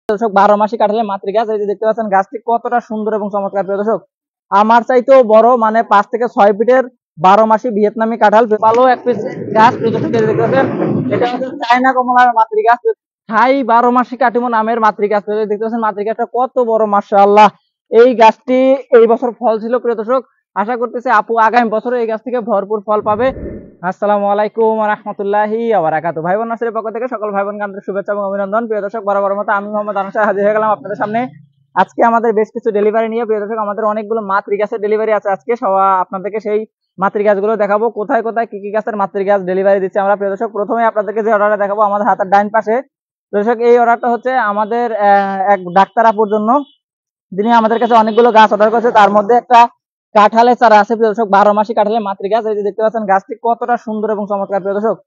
দর্শক 12 মাসি কাঁঠালের মাতৃ গাছ। এই যে দেখতে পাচ্ছেন গাছটি কতটা সুন্দর এবং চমৎকার। প্রিয় দর্শক, আমার চাইতেও বড়, মানে 5 থেকে 6 ফিটের 12 মাসি ভিয়েতনামি কাঁঠাল, ভালো এক পিস গাছ। প্রিয় দর্শক, এই যে দেখতে পাচ্ছেন এটা হচ্ছে চায়না কমলার মাতৃ গাছ, থাই 12 মাসি কাটিমো নামের মাতৃ গাছ। দেখতে পাচ্ছেন মাতৃ গাছটা কত বড়, মাশাআল্লাহ। এই গাছটি এই বছর ফল ছিল। প্রিয় দর্শক, আশা করতেছি আপু আগামী বছরে এই গাছ থেকে ভরপুর ফল পাবে। আসসালামু আলাইকুম ওয়া রাহমাতুল্লাহি ওয়া বারাকাতুহু। ভাই বোন নার্সারির পক্ষ থেকে সকল ভাই বোনকে আন্তরিক শুভেচ্ছা এবং অভিনন্দন। প্রিয় দর্শক, বরাবর মতো আমি মোহাম্মদ আনসার হাজির হয়ে গেলাম আপনাদের সামনে আজকে আমাদের বেশ কিছু ডেলিভারি নিয়ে। প্রিয় দর্শক, আমাদের অনেকগুলো মাতৃ গাছের ডেলিভারি আছে আজকে। আপনাদেরকে সেই মাতৃ গাছগুলো দেখাবো, কোথায় কোথায় কি কি গাছের মাতৃ গাছ ডেলিভারি দিচ্ছে আমরা। প্রিয় দর্শক, প্রথমে আপনাদেরকে যে অর্ডারটা দেখাবো আমাদের হাতের ডাইন পাশে। দর্শক, এই অর্ডারটা হচ্ছে আমাদের এক ডাক্তার আপুর জন্য, যিনি আমাদের কাছে অনেকগুলো গাছ অর্ডার করেছে। তার মধ্যে একটা কাঁঠালের চারা আছে। প্রিয় দর্শক, 12 মাসি কাঁঠালের মাতৃ গাছ। এই যে দেখতে পাচ্ছেন গাছটি কতটা সুন্দর এবং চমৎকার। প্রিয় দর্শক,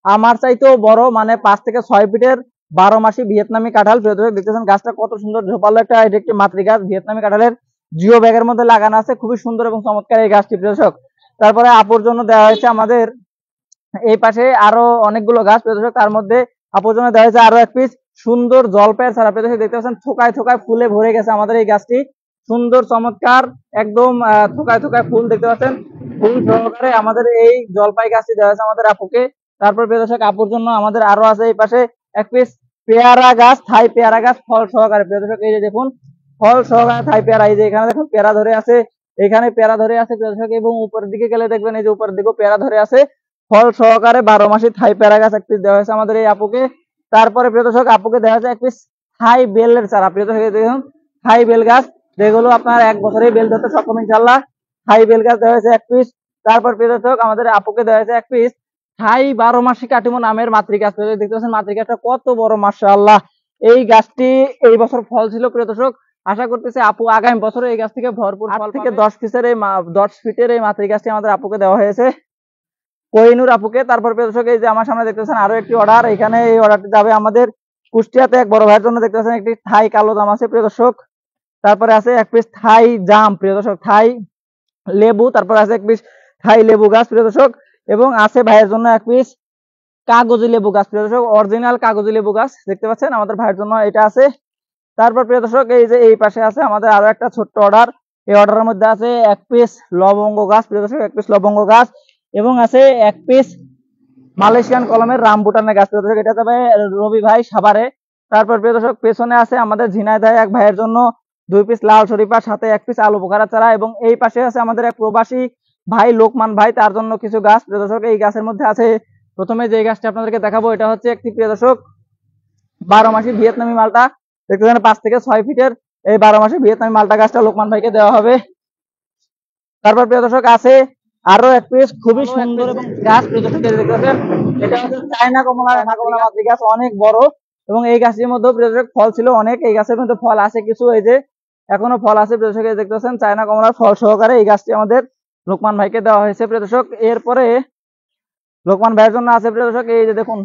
আমার চাইতেও বড়, মানে 5 থেকে 6 ফিটের 12 মাসি ভিয়েতনামি কাঁঠাল। প্রিয় দর্শক, দেখতেছেন গাছটা কত সুন্দর ঝোপালো একটা, এটা একটি মাতৃ গাছ ভিয়েতনামি কাঁঠালের, জিও ব্যাগের মধ্যে লাগানো আছে। খুবই সুন্দর এবং চমৎকার এই গাছটি। প্রিয় দর্শক, তারপরে আপুর জন্য দেওয়া হয়েছে আমাদের এই পাশে আরো অনেকগুলো গাছ। প্রিয় দর্শক, তার মধ্যে আপুর জন্য দেওয়া হয়েছে আরো এক পিস সুন্দর জলপাইয়ের চারা। প্রিয় দর্শক, দেখতে পাচ্ছেন থোকায় থোকায় ফুলে ভরে গেছে আমাদের এই গাছটি, সুন্দর চমৎকার একদম থোকায় থোকায় ফুল দেখতে পাচ্ছেন। ফুল সহকারে আমাদের এই জলপাই গাছটি দেওয়া হয়েছে আমাদের আপুকে। তারপর প্রিয় দর্শক, আপুর জন্য আমাদের আরো আছে এই পাশে এক পিস পেয়ারা গাছ, থাই পেয়ারা গাছ, ফল সহকারে। প্রিয় দর্শক, এই যে দেখুন ফল সহকারে থাই পেয়ারা। এই যে এখানে দেখুন পেয়ারা ধরে আছে, এখানে পেয়ারা ধরে আছে। প্রিয় দর্শক, এবং উপরের দিকে গেলে দেখবেন এই যে উপরের দিকেও পেয়ারা ধরে আছে। ফল সহকারে 12 মাসি থাই পেয়ারা গাছ এক পিস দেওয়া হয়েছে আমাদের এই আপুকে। তারপরে প্রিয় দর্শক, আপুকে দেওয়া হয়েছে এক পিস থাই বেলের চারা। প্রিয় দর্শক, দেখুন থাই বেল গাছ, যেগুলো আপনার 1 বছরেই বেল ধরতে সক্ষম ইনশাআল্লাহ। থাই বেল গাছ দেওয়া হয়েছে এক পিস। তারপর প্রিয় দর্শক, আমাদের আপুকে দেওয়া হয়েছে এক পিস থাই 12 মাসি কাটিমো নামের মাতৃ গাছ। দেখতে পাচ্ছেন মাতৃ গাছটা কত বড়, মাশাআল্লাহ। এই গাছটি এই বছর ফল ছিল। প্রিয় দর্শক, আশা করতেছি আপু আগামী বছরে এই গাছ থেকে ভরপুর ফল থেকে 10 পিসের এই 10 ফিটের এই মাতৃ গাছটি আমাদের আপুকে দেওয়া হয়েছে, কোহিনুর আপুকে। তারপর প্রিয় দর্শক, এই যে আমার সামনে দেখতেছেন আরো একটি অর্ডার, এখানে এই অর্ডারটি যাবে আমাদের কুষ্টিয়াতে এক বড় ভাইয়ের জন্য। দেখতে পাচ্ছেন একটি থাই কালো জাম আছে। প্রিয় দর্শক, তারপরে আছে এক পিস থাই জাম। প্রিয় দর্শক, থাই লেবু, তারপর আছে এক পিস থাই লেবু গাছ। প্রিয় দর্শক, এবং আছে ভাইয়ের জন্য এক পিস কাগজি লেবু গাছ। প্রিয় দর্শক, অরিজিনাল কাগজি লেবু গাছ দেখতে পাচ্ছেন আমাদের ভাইয়ের জন্য এটা আছে। তারপর প্রিয় দর্শক, এই যে এই পাশে আছে আমাদের আরো একটা ছোট্ট অর্ডার। এই অর্ডারের মধ্যে আছে এক পিস লবঙ্গ গাছ। প্রিয় দর্শক, এক পিস লবঙ্গ গাছ, এবং আছে এক পিস মালয়েশিয়ান কলমের রামবুটানের গাছ। প্রিয় দর্শক, এটা যাবে রবি ভাই সাভারে। তারপর প্রিয় দর্শক, পেছনে আছে আমাদের ঝিনাইদহে এক ভাইয়ের জন্য 2 পিস লাল শরীফা, সাথে এক পিস আলু বোখারা চারা, এবং এই পাশে আছে আমাদের এক প্রবাসী ভাই লোকমান ভাই, তার জন্য কিছু গাছ। প্রিয় দর্শক, এই গাছের মধ্যে আছে প্রথমে যে গাছটা আপনাদেরকে দেখাবো, এটা হচ্ছে একটি প্রিয় দর্শক 12 মাসি ভিয়েতনামি মালটা। দেখতে পাচ্ছেন 5 থেকে 6 ফিটের এই 12 মাসি ভিয়েতনামি মালটা গাছটা লোকমান ভাইকে দেওয়া হবে। তারপর প্রিয় দর্শক, আছে আরো এক পিস খুবই সুন্দর এবং গাছ। প্রিয় দর্শক, দেখতে পাচ্ছেন এটা হচ্ছে চায়না কমলা মাতৃ গাছ, অনেক বড়, এবং এই গাছের মধ্যে প্রিয় দর্শক ফল ছিল অনেক। এই গাছের মধ্যে ফল আছে কিছু, এই যে এখনো ফল আছে। প্রিয় দর্শক, দেখতে পাচ্ছেন চায়না কমলার ফল সহকারে এই গাছটি আমাদের লোকমান ভাইকে দেওয়া হয়েছে। প্রিয় দর্শক, এরপরে লোকমান ভাইয়ের জন্য আছে প্রিয় দর্শক, এই যে দেখুন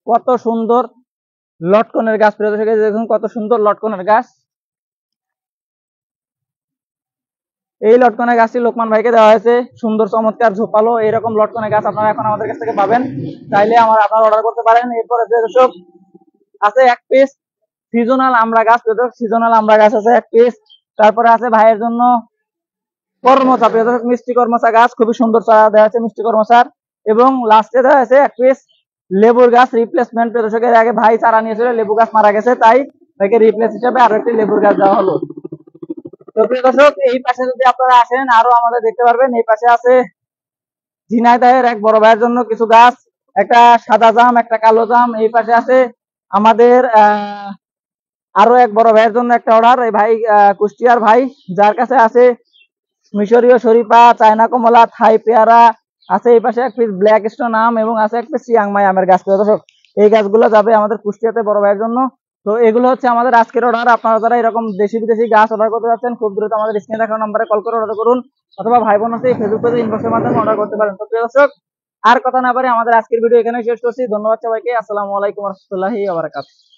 কত সুন্দর লটকনের গাছ। প্রিয় দর্শক, এই যে দেখুন কত সুন্দর লটকনের গাছ। এই লটকনের গাছটি লোকমান ভাইকে দেওয়া হয়েছে, সুন্দর চমৎকার ঝোপালো এইরকম লটকনের গাছ আপনারা এখন আমাদের কাছ থেকে পাবেন, চাইলে আপনারা অর্ডার করতে পারেন। এরপরে দর্শক আছে এক পিস সিজনাল আমড়া গাছ। সিজনাল আমড়া গাছ আছে এক পিস। তারপরে আছে ভাইয়ের জন্য কর্মচা। মিষ্টি কর্মচা গাছ, খুবই সুন্দর চারা দেওয়া আছে মিষ্টি কর্মচার, এবং লাস্টে দেওয়া আছে এক পিস লেবুর গাছ রিপ্লেসমেন্ট। দর্শকের আগে ভাই চারা নিয়েছিল, লেবু গাছ মারা গেছে, তাই ভাইকে রিপ্লেস হিসাবে আরো একটি লেবুর গাছ দেওয়া হলো। তো প্রিয় দর্শক, এই পাশে যদি আপনারা আসেন আরো আমাদের দেখতে পারবেন, এই পাশে আছে ঝিনাইদহের এক বড় ভাইয়ের জন্য কিছু গাছ, একটা সাদা জাম, একটা কালো জাম। এই পাশে আছে আমাদের আরো এক বড় ভাইয়ের জন্য একটা অর্ডার, এই ভাই কুষ্টিয়ার ভাই, যার কাছে আছে মিশরীয় শরীফা, চায়না কমলা, থাই পেয়ারা আছে। এই পাশে এক পিস ব্ল্যাক স্টোন আম, এবং আছে এক পিস চিয়াংমাই আমের গাছ। দর্শক, এই গাছগুলো যাবে আমাদের কুষ্টিয়াতে বড় ভাইয়ের জন্য। তো এগুলো হচ্ছে আমাদের আজকের অর্ডার। আপনারা যারা এরকম দেশি বিদেশি গাছ অর্ডার করতে যাচ্ছেন, খুব দ্রুত আমাদের স্ক্রিনে রাখা নম্বরে কল করে অর্ডার করুন, অথবা ভাই বোন আছে ফেসবুক পেজে ইনবক্সের মাধ্যমে অর্ডার করতে পারেন। তো প্রিয় দর্শক, আর কথা না পারে আমাদের আজকের ভিডিও এখানে শেষ করছি। ধন্যবাদ সবাইকে। আসসালামু আলাইকুম ওয়া রাহমাতুল্লাহি ওয়া বারাকাতুহু।